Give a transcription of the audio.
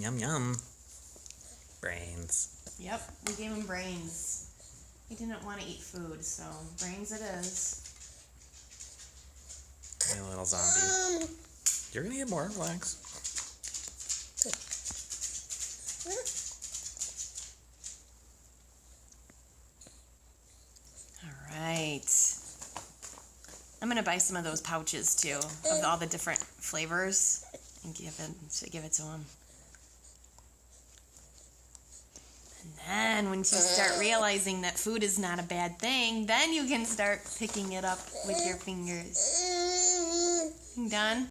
yum, yum. Brains. Yep, we gave him brains. He didn't want to eat food, so brains it is. Hey, little zombie. You're gonna get more. Relax. All right. I'm gonna buy some of those pouches too, of all the different flavors, and give it to him. And then once you start realizing that food is not a bad thing, then you can start picking it up with your fingers. Done?